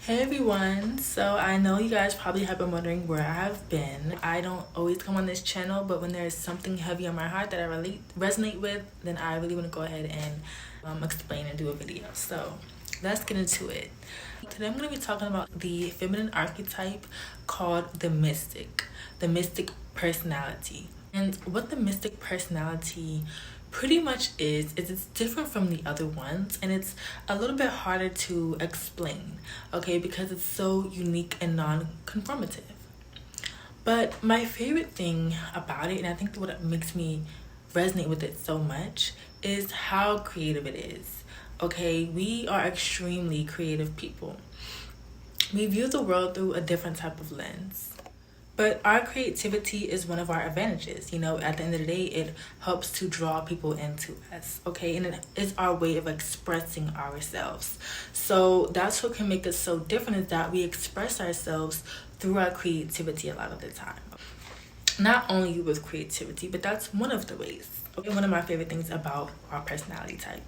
Hey everyone, so I know you guys probably have been wondering where I have been. I don't always come on this channel, but when there's something heavy on my heart that I really resonate with, then I really want to go ahead and explain and do a video. So let's get into it. Today I'm going to be talking about the feminine archetype called the mystic personality. And what the mystic personality pretty much is it's different from the other ones, and it's a little bit harder to explain, okay, because it's so unique and non-conformative. But my favorite thing about it, and I think what makes me resonate with it so much, is how creative it is. Okay, we are extremely creative people. We view the world through a different type of lens. But our creativity is one of our advantages. You know, at the end of the day, it helps to draw people into us, okay? And it is our way of expressing ourselves. So that's what can make us so different, is that we express ourselves through our creativity a lot of the time. Not only with creativity, but that's one of the ways. Okay, one of my favorite things about our personality type.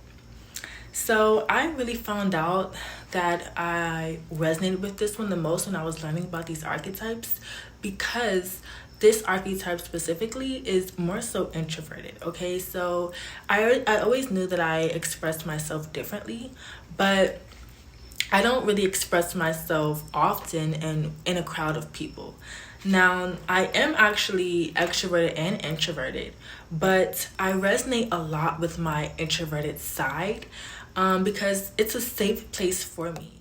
So I really found out that I resonated with this one the most when I was learning about these archetypes, because this archetype specifically is more so introverted. Okay, so I always knew that I expressed myself differently, but I don't really express myself often in a crowd of people. Now, I am actually extroverted and introverted, but I resonate a lot with my introverted side, because it's a safe place for me.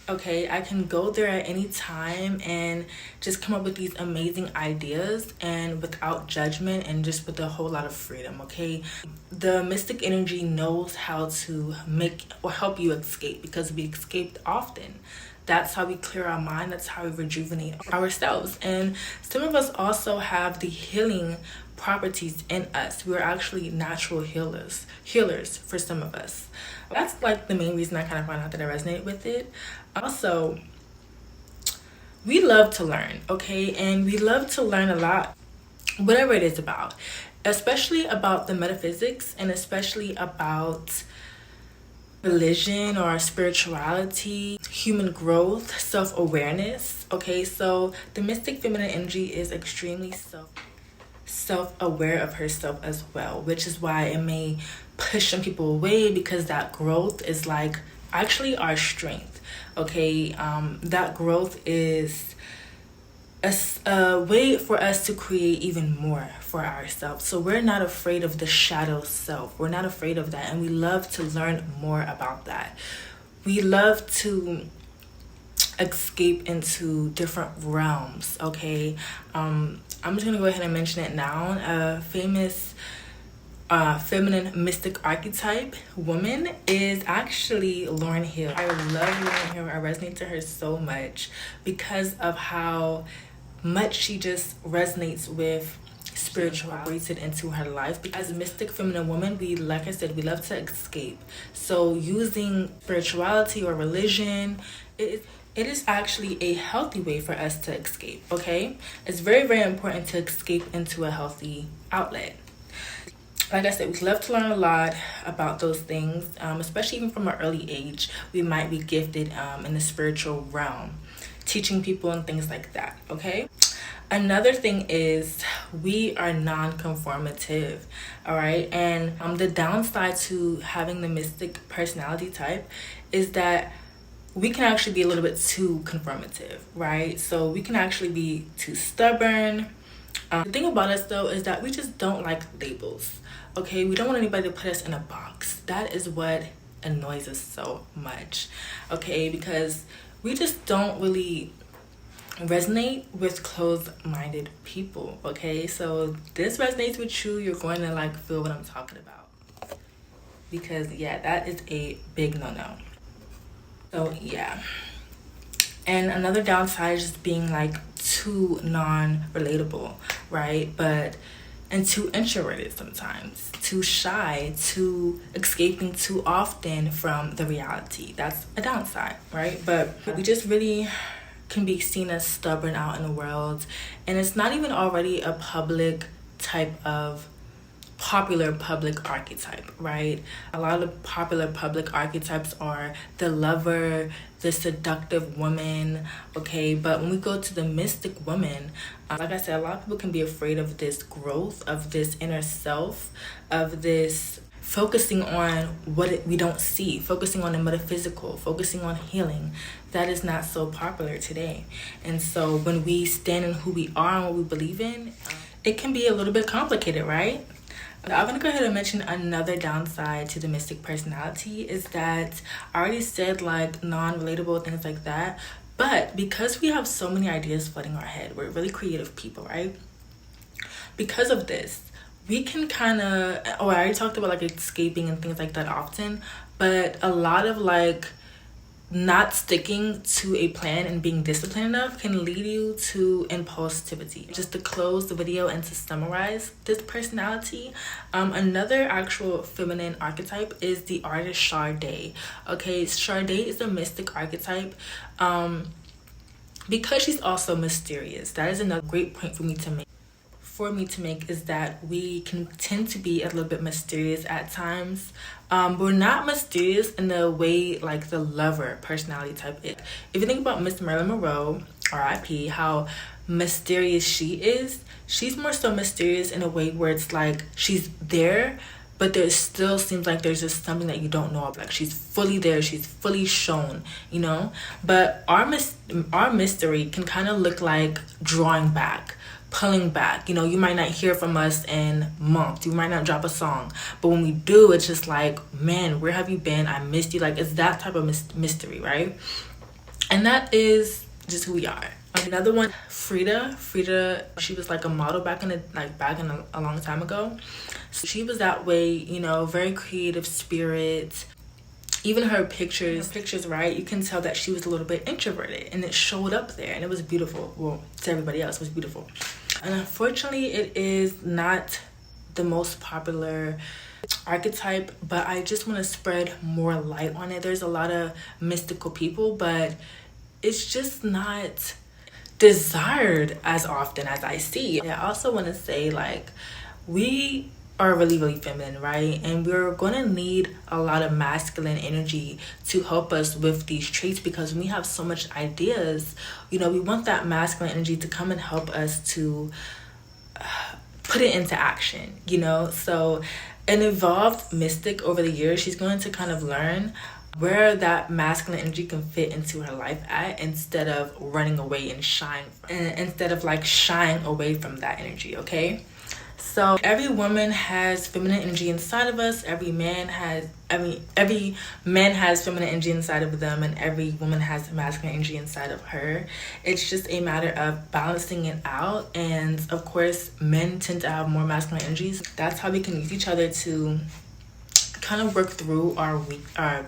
Okay, I can go there at any time and just come up with these amazing ideas, and without judgment and just with a whole lot of freedom. Okay, the mystic energy knows how to make or help you escape, because we escaped often. That's how we clear our mind. That's how we rejuvenate ourselves. And some of us also have the healing properties in us. We're actually natural healers for some of us. That's like the main reason I kind of found out that I resonate with it. Also, we love to learn, okay? And we love to learn a lot, whatever it is about, especially about the metaphysics, and especially about religion or spirituality, human growth, self-awareness. Okay, so the mystic feminine energy is extremely self-aware of herself as well, which is why it may push some people away, because that growth is like actually our strength. Okay, that growth is a way for us to create even more for ourselves. So we're not afraid of the shadow self. We're not afraid of that, and we love to learn more about that. We love to escape into different realms. Okay, I'm just gonna go ahead and mention it now. A famous feminine mystic archetype woman is actually Lauryn Hill. I love Lauryn Hill. I resonate to her so much because of how much she just resonates with spirituality into her life. As a mystic feminine woman, we, like I said, we love to escape. So using spirituality or religion, it is actually a healthy way for us to escape. Okay, it's very, very important to escape into a healthy outlet. Like I said, we love to learn a lot about those things, especially even from an early age. We might be gifted in the spiritual realm, teaching people and things like that, okay? Another thing is we are non-conformative, all right? And the downside to having the mystic personality type is that we can actually be a little bit too conformative, right? So we can actually be too stubborn. The thing about us though is that we just don't like labels. Okay, we don't want anybody to put us in a box. That is what annoys us so much. Okay, because we just don't really resonate with closed-minded people. Okay, so this resonates with you, you're going to like feel what I'm talking about, because yeah, that is a big no-no. So yeah. And another downside is just being like too non-relatable, right? And too introverted sometimes, too shy, too escaping too often from the reality. That's a downside, right? But we just really can be seen as stubborn out in the world, and it's not even already a public type of popular public archetype, right? A lot of popular public archetypes are the lover, the seductive woman, okay? But when we go to the mystic woman, like I said, a lot of people can be afraid of this growth, of this inner self, of this focusing on what we don't see, focusing on the metaphysical, focusing on healing. That is not so popular today. And so when we stand in who we are and what we believe in, it can be a little bit complicated, right? I'm gonna go ahead and mention another downside to the mystic personality is that I already said like non-relatable things like that, but because we have so many ideas flooding our head, we're really creative people, right? Because of this, we can kind of, I already talked about like escaping and things like that often, but a lot of like not sticking to a plan and being disciplined enough can lead you to impulsivity. Just to close the video and to summarize this personality, another actual feminine archetype is the artist Sade. Okay, Sade is a mystic archetype because she's also mysterious. That is another great point for me to make is that we can tend to be a little bit mysterious at times. We're not mysterious in the way like the lover personality type is. If you think about Miss Marilyn Monroe, R.I.P., how mysterious she is, she's more so mysterious in a way where it's like she's there, but there still seems like there's just something that you don't know about. Like she's fully there, she's fully shown, you know? But our mystery can kind of look like drawing back, pulling back. You know, you might not hear from us in months, you might not drop a song, but when we do, it's just like, man, where have you been? I missed you. Like, it's that type of mystery, right? And that is just who we are. Another one, Frida, she was like a model back in a long time ago. So she was that way, you know, very creative spirit. Even her pictures, right, you can tell that she was a little bit introverted, and it showed up there, and it was beautiful. Well, to everybody else, it was beautiful. And unfortunately, it is not the most popular archetype, but I just want to spread more light on it. There's a lot of mystical people, but it's just not desired as often as I see. I also want to say, like, we are really feminine, right? And we're gonna need a lot of masculine energy to help us with these traits, because when we have so much ideas, you know, we want that masculine energy to come and help us to put it into action, you know? So an evolved mystic over the years, she's going to kind of learn where that masculine energy can fit into her life at, instead of running away and instead of like shying away from that energy, okay? So every woman has feminine energy inside of us. Every man has feminine energy inside of them, and every woman has masculine energy inside of her. It's just a matter of balancing it out. And of course, men tend to have more masculine energies. That's how we can use each other to kind of work through our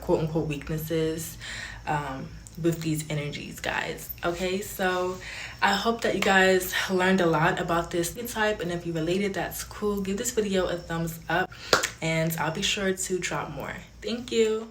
quote unquote weaknesses with these energies, guys. Okay, so I hope that you guys learned a lot about this type, and if you related, that's cool. Give this video a thumbs up, and I'll be sure to drop more. Thank you.